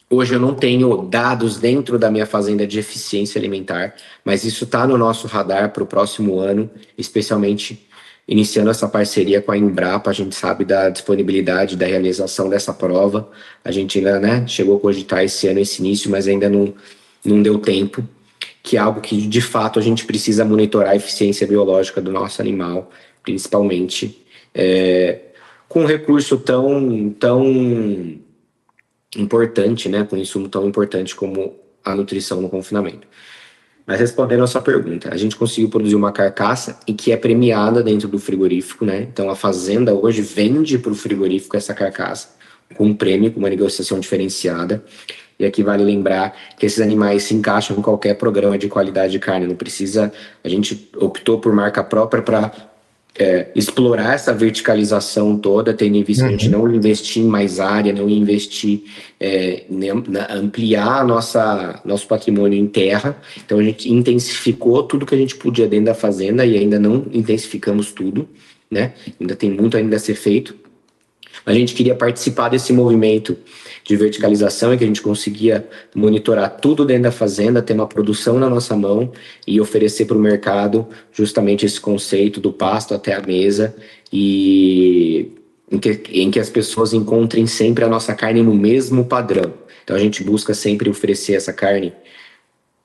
Hoje eu não tenho dados dentro da minha fazenda de eficiência alimentar, mas isso está no nosso radar para o próximo ano, especialmente iniciando essa parceria com a Embrapa. A gente sabe da disponibilidade da realização dessa prova. A gente ainda chegou a cogitar esse ano esse início, mas ainda não deu tempo, que é algo que de fato a gente precisa monitorar a eficiência biológica do nosso animal, principalmente com um recurso tão importante, né, com um insumo tão importante como a nutrição no confinamento. Mas respondendo a sua pergunta, a gente conseguiu produzir uma carcaça e que é premiada dentro do frigorífico, né? Então a fazenda hoje vende para o frigorífico essa carcaça com um prêmio, com uma negociação diferenciada. E aqui vale lembrar que esses animais se encaixam em qualquer programa de qualidade de carne. Não precisa, a gente optou por marca própria para explorar essa verticalização toda, tendo em vista que a gente não investir em mais área, não investir, ampliar nosso patrimônio em terra. Então a gente intensificou tudo que a gente podia dentro da fazenda e ainda não intensificamos tudo, né? Ainda tem muito ainda a ser feito. A gente queria participar desse movimento de verticalização, em que a gente conseguia monitorar tudo dentro da fazenda, ter uma produção na nossa mão e oferecer para o mercado justamente esse conceito do pasto até a mesa, e em que as pessoas encontrem sempre a nossa carne no mesmo padrão. Então a gente busca sempre oferecer essa carne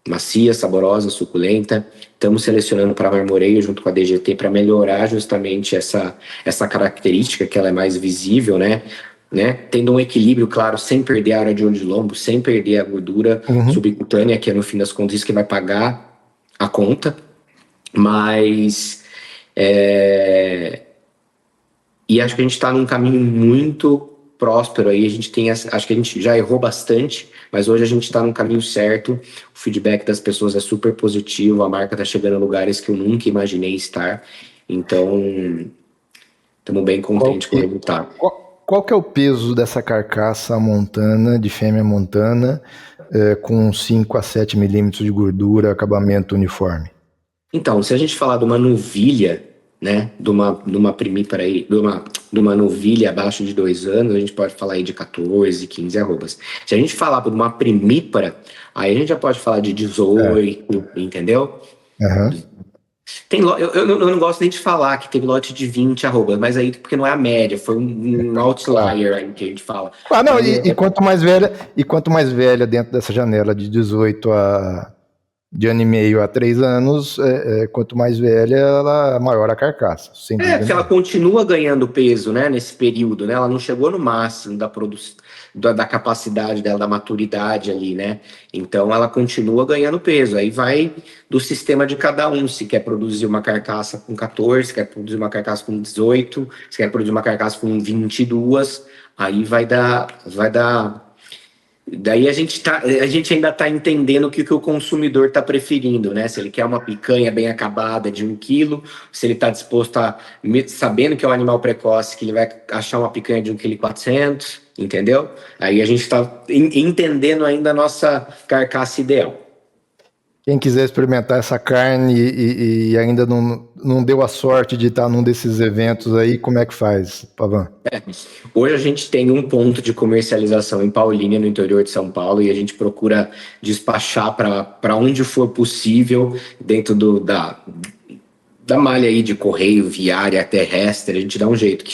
macia, saborosa, suculenta. Estamos selecionando para marmoreio junto com a DGT para melhorar justamente essa característica, que ela é mais visível, né? Tendo um equilíbrio, claro, sem perder a área de olho de lombo, sem perder a gordura subcutânea, que é no fim das contas isso que vai pagar a conta. Mas e acho que a gente está num caminho muito próspero aí. A gente tem acho que a gente já errou bastante, mas hoje a gente está no caminho certo. O feedback das pessoas é super positivo, a marca está chegando a lugares que eu nunca imaginei estar. Então, estamos bem contentes com o resultado. Qual que é o peso dessa carcaça montana, de fêmea montana, com 5 a 7 milímetros de gordura, acabamento uniforme? Então, se a gente falar de uma novilha, né, de uma primípara aí, de uma novilha abaixo de 2 anos, a gente pode falar aí de 14, 15 arrobas. Se a gente falar de uma primípara, aí a gente já pode falar de 18, entendeu? Eu não gosto nem de falar que teve lote de 20 arrobas, mas aí porque não é a média, foi um outlier aí que a gente fala. Não, e quanto mais velha dentro dessa janela de 18 de ano e meio a 3 anos, quanto mais velha, maior a carcaça. Porque ela continua ganhando peso, né, nesse período, né? Ela não chegou no máximo da produção, da capacidade dela, da maturidade ali, né? Então ela continua ganhando peso. Aí vai do sistema de cada um, se quer produzir uma carcaça com 14, se quer produzir uma carcaça com 18, se quer produzir uma carcaça com 22, aí vai dar. Daí a gente ainda está entendendo o que o consumidor está preferindo, né? Se ele quer uma picanha bem acabada de 1 quilo, se ele está disposto a, sabendo que é um animal precoce, que ele vai achar uma picanha de 1,4 kg, entendeu? Aí a gente está entendendo ainda a nossa carcaça ideal. Quem quiser experimentar essa carne e ainda não deu a sorte de estar num desses eventos aí, como é que faz, Pavan? Hoje a gente tem um ponto de comercialização em Paulínia, no interior de São Paulo, e a gente procura despachar para onde for possível dentro da malha aí de correio, viária, terrestre. A gente dá um jeito.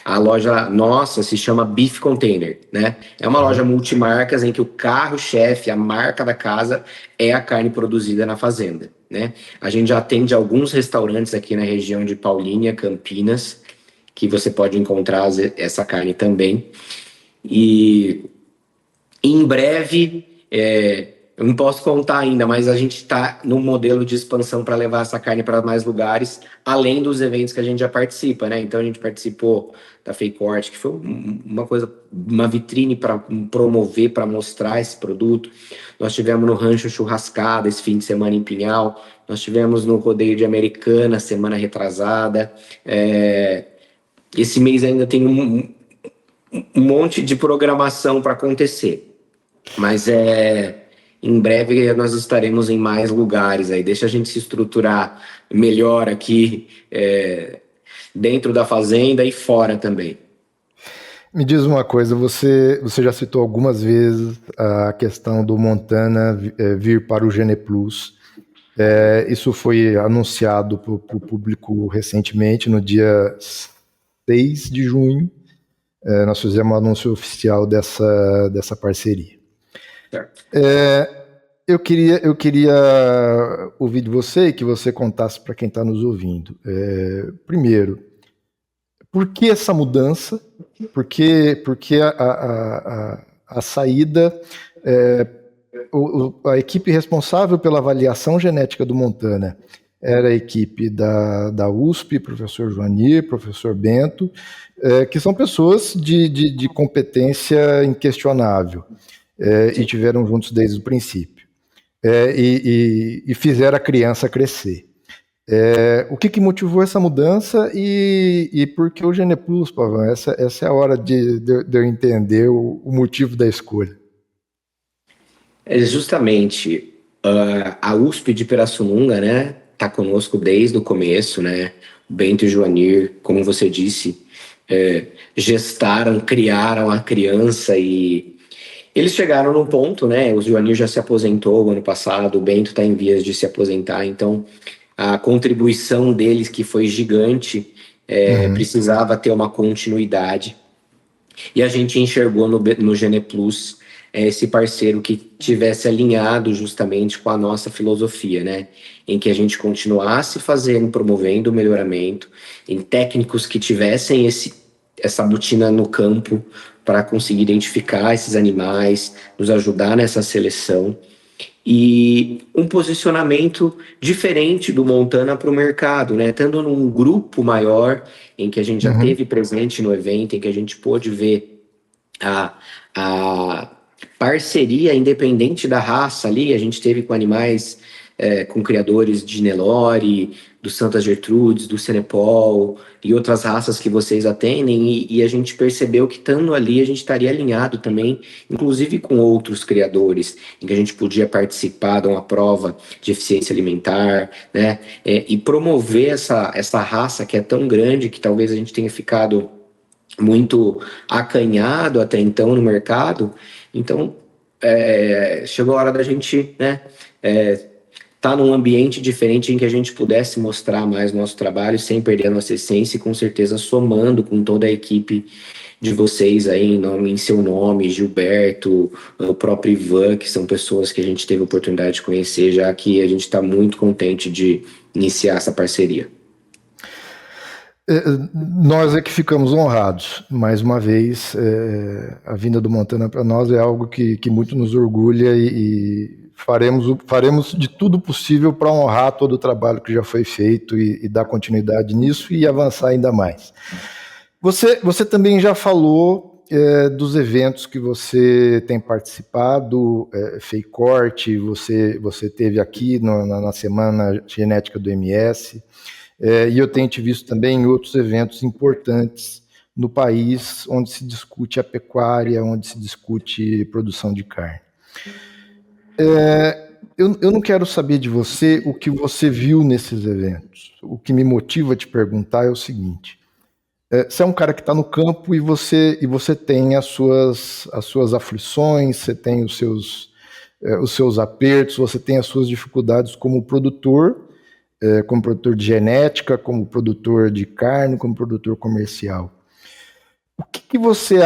A loja nossa se chama Beef Container, né? É uma loja multimarcas em que o carro-chefe, a marca da casa, é a carne produzida na fazenda, né? A gente já atende alguns restaurantes aqui na região de Paulínia, Campinas, que você pode encontrar essa carne também. E em breve, eu não posso contar ainda, mas a gente está num modelo de expansão para levar essa carne para mais lugares, além dos eventos que a gente já participa, né? Então a gente participou da Fake-Ort, que foi uma vitrine para promover, para mostrar esse produto. Nós tivemos no Rancho Churrascada esse fim de semana em Pinhal, nós tivemos no Rodeio de Americana semana retrasada. Esse mês ainda tem um monte de programação para acontecer, mas em breve nós estaremos em mais lugares aí. Deixa a gente se estruturar melhor aqui dentro da fazenda e fora também. Me diz uma coisa, você já citou algumas vezes a questão do Montana vir para o Gene Plus. Isso foi anunciado para o público recentemente, no dia 6 de junho. Nós fizemos um anúncio oficial dessa parceria. Eu queria ouvir de você e que você contasse para quem está nos ouvindo. Primeiro, por que essa mudança? Porque a saída, a equipe responsável pela avaliação genética do Montana era a equipe da USP, professor Joanir, professor Bento, que são pessoas de competência inquestionável, e tiveram juntos desde o princípio, e fizeram a criança crescer. O que motivou essa mudança e por que o Gene Plus, Pavan? Essa é a hora de eu entender o motivo da escolha. Justamente a USP de Pirassununga, né, está conosco desde o começo, né? Bento e Joanir, como você disse, gestaram, criaram a criança e eles chegaram num ponto, né? O Joanir já se aposentou ano passado, o Bento está em vias de se aposentar, então a contribuição deles, que foi gigante, precisava ter uma continuidade. E a gente enxergou no Gene Plus esse parceiro que tivesse alinhado justamente com a nossa filosofia, né? Em que a gente continuasse fazendo, promovendo o melhoramento, em técnicos que tivessem essa botina no campo para conseguir identificar esses animais, nos ajudar nessa seleção e um posicionamento diferente do Montana para o mercado, né? Estando num grupo maior em que a gente já teve presente no evento, em que a gente pôde ver a parceria independente da raça ali, a gente teve com animais, com criadores de Nelore, do Santa Gertrudes, do Cenepol e outras raças que vocês atendem, e a gente percebeu que estando ali a gente estaria alinhado também, inclusive com outros criadores, em que a gente podia participar de uma prova de eficiência alimentar, né, e promover essa raça que é tão grande que talvez a gente tenha ficado muito acanhado até então no mercado. Então, chegou a hora da gente, né, tá num ambiente diferente em que a gente pudesse mostrar mais nosso trabalho sem perder a nossa essência e com certeza somando com toda a equipe de vocês aí em seu nome, Gilberto, o próprio Ivan, que são pessoas que a gente teve a oportunidade de conhecer, já que a gente está muito contente de iniciar essa parceria. Nós é que ficamos honrados. Mais uma vez, a vinda do Montana para nós é algo que muito nos orgulha e faremos de tudo possível para honrar todo o trabalho que já foi feito e dar continuidade nisso e avançar ainda mais. Você também já falou dos eventos que você tem participado, FEICORT, você teve aqui na Semana Genética do MS, e eu tenho te visto também em outros eventos importantes no país, onde se discute a pecuária, onde se discute produção de carne. Eu não quero saber de você o que você viu nesses eventos. O que me motiva a te perguntar é o seguinte: você é um cara que está no campo e você tem as suas aflições, você tem os seus apertos, você tem as suas dificuldades como produtor de genética, como produtor de carne, como produtor comercial. O que você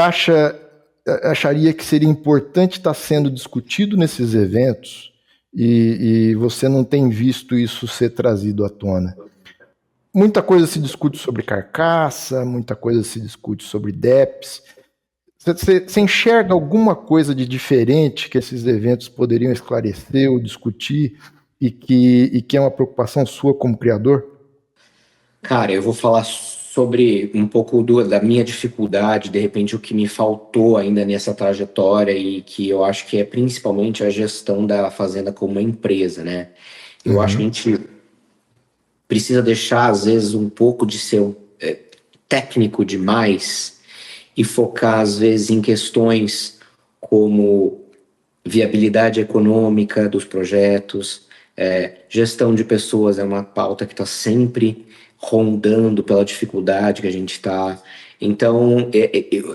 acharia que seria importante estar sendo discutido nesses eventos e você não tem visto isso ser trazido à tona? Muita coisa se discute sobre carcaça, muita coisa se discute sobre DEPS. Você enxerga alguma coisa de diferente que esses eventos poderiam esclarecer ou discutir e que é uma preocupação sua como criador? Cara, eu vou falar sobre um pouco da minha dificuldade, de repente o que me faltou ainda nessa trajetória e que eu acho que é principalmente a gestão da fazenda como uma empresa, né? Eu acho que a gente precisa deixar, às vezes, um pouco de ser técnico demais e focar, às vezes, em questões como viabilidade econômica dos projetos, gestão de pessoas é uma pauta que está sempre rondando pela dificuldade que a gente está. Então,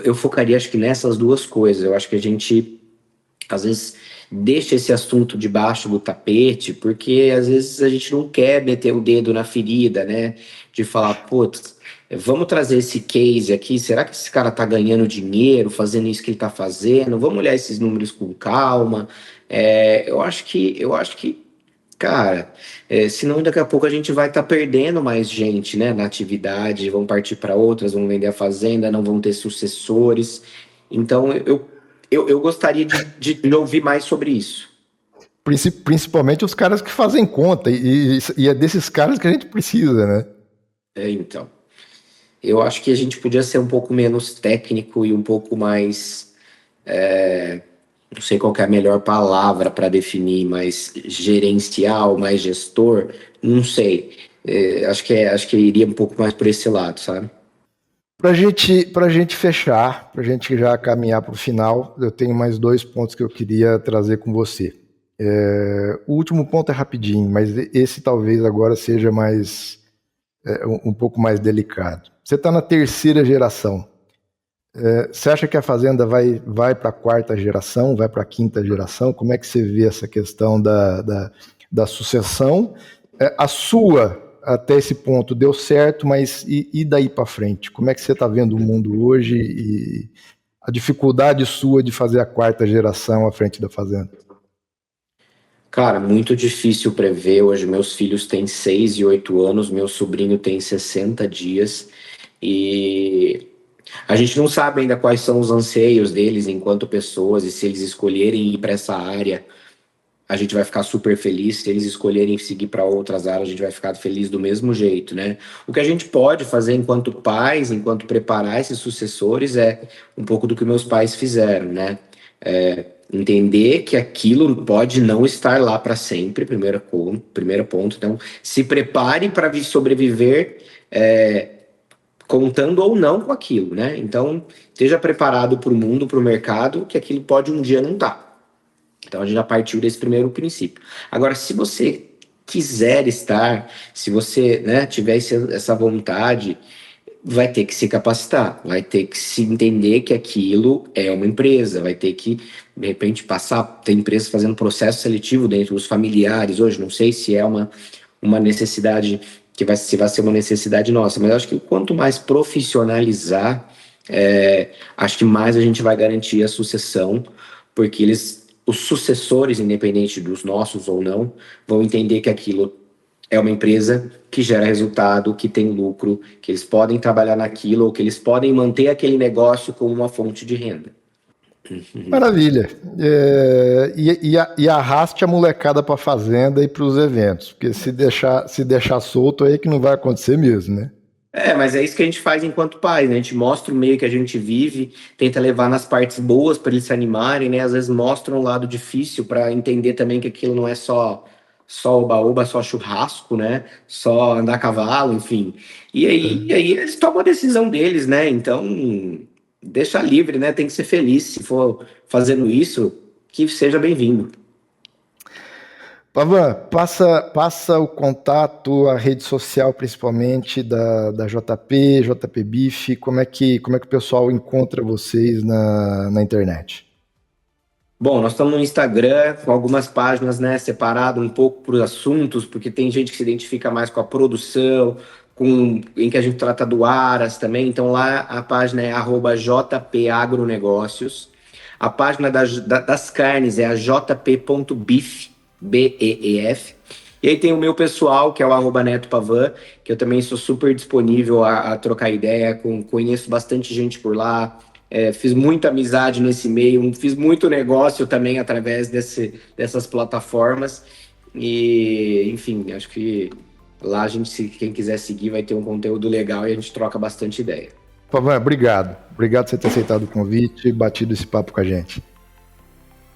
eu focaria, acho que nessas duas coisas. Eu acho que a gente, às vezes, deixa esse assunto debaixo do tapete, porque às vezes a gente não quer meter o dedo na ferida, né? De falar, putz, vamos trazer esse case aqui, será que esse cara tá ganhando dinheiro fazendo isso que ele tá fazendo? Vamos olhar esses números com calma. Eu acho que, cara, senão daqui a pouco a gente vai estar perdendo mais gente, né, na atividade, vão partir para outras, vão vender a fazenda, não vão ter sucessores. Então, eu gostaria de ouvir mais sobre isso. Principalmente os caras que fazem conta, e é desses caras que a gente precisa, né? Então, eu acho que a gente podia ser um pouco menos técnico e um pouco mais, não sei qual que é a melhor palavra para definir, mais gerencial, mais gestor, não sei. Acho que iria um pouco mais por esse lado, sabe? Para gente fechar, para a gente já caminhar para o final, eu tenho mais 2 pontos que eu queria trazer com você. O último ponto é rapidinho, mas esse talvez agora seja mais um pouco mais delicado. Você está na terceira geração. Você acha que a fazenda vai para a quarta geração, vai para a quinta geração? Como é que você vê essa questão da sucessão? A sua, até esse ponto, deu certo, mas e daí para frente? Como é que você está vendo o mundo hoje e a dificuldade sua de fazer a quarta geração à frente da fazenda? Cara, muito difícil prever. Hoje meus filhos têm 6 e 8 anos, meu sobrinho tem 60 dias e a gente não sabe ainda quais são os anseios deles enquanto pessoas e se eles escolherem ir para essa área, a gente vai ficar super feliz. Se eles escolherem seguir para outras áreas, a gente vai ficar feliz do mesmo jeito, né? O que a gente pode fazer enquanto pais, enquanto preparar esses sucessores, é um pouco do que meus pais fizeram, né? Entender que aquilo pode não estar lá para sempre, primeiro ponto. Então, se prepare para sobreviver, contando ou não com aquilo, né? Então, esteja preparado para o mundo, para o mercado, que aquilo pode um dia não estar. Então, a gente já partiu desse primeiro princípio. Agora, se você quiser estar, se você, né, tiver essa vontade, vai ter que se capacitar, vai ter que se entender que aquilo é uma empresa, vai ter que, de repente, tem empresas fazendo processo seletivo dentro dos familiares hoje, não sei se é uma necessidade, se vai ser uma necessidade nossa, mas acho que quanto mais profissionalizar, acho que mais a gente vai garantir a sucessão, porque os sucessores, independente dos nossos ou não, vão entender que aquilo é uma empresa que gera resultado, que tem lucro, que eles podem trabalhar naquilo, ou que eles podem manter aquele negócio como uma fonte de renda. Maravilha. E arraste a molecada para a fazenda e para os eventos, porque se deixar solto aí é que não vai acontecer mesmo, né? Mas é isso que a gente faz enquanto pais, né? A gente mostra o meio que a gente vive, tenta levar nas partes boas para eles se animarem, né? Às vezes mostra um lado difícil para entender também que aquilo não é só oba-oba, só churrasco, né? Só andar a cavalo, enfim. E aí eles tomam a decisão deles, né? Então, deixa livre, né? Tem que ser feliz. Se for fazendo isso, que seja bem-vindo. Pavan, passa o contato, a rede social principalmente da JP Beef, como é que o pessoal encontra vocês na internet? Bom, nós estamos no Instagram com algumas páginas, né, separado um pouco por assuntos, porque tem gente que se identifica mais com a produção, em que a gente trata do aras também. Então lá a página é @jpagronegócios. A página das carnes é a jp.beef, BEEF. E aí tem o meu pessoal, que é o @netopavan, que eu também sou super disponível a trocar ideia, conheço bastante gente por lá. Fiz muita amizade nesse meio, fiz muito negócio também através dessas plataformas. E, enfim, acho que lá quem quiser seguir vai ter um conteúdo legal e a gente troca bastante ideia. Pavan, obrigado. Obrigado por você ter aceitado o convite e batido esse papo com a gente.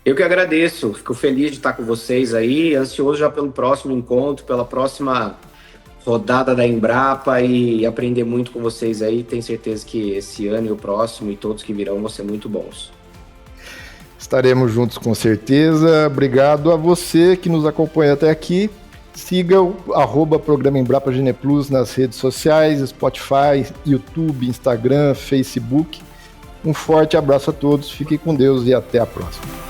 Eu que agradeço, fico feliz de estar com vocês aí, ansioso já pelo próximo encontro, pela próxima rodada da Embrapa e aprender muito com vocês aí. Tenho certeza que esse ano e o próximo e todos que virão vão ser muito bons. Estaremos juntos com certeza. Obrigado a você que nos acompanha até aqui. Siga o @Programa Embrapa Gene Plus nas redes sociais, Spotify, YouTube, Instagram, Facebook. Um forte abraço a todos, fiquem com Deus e até a próxima.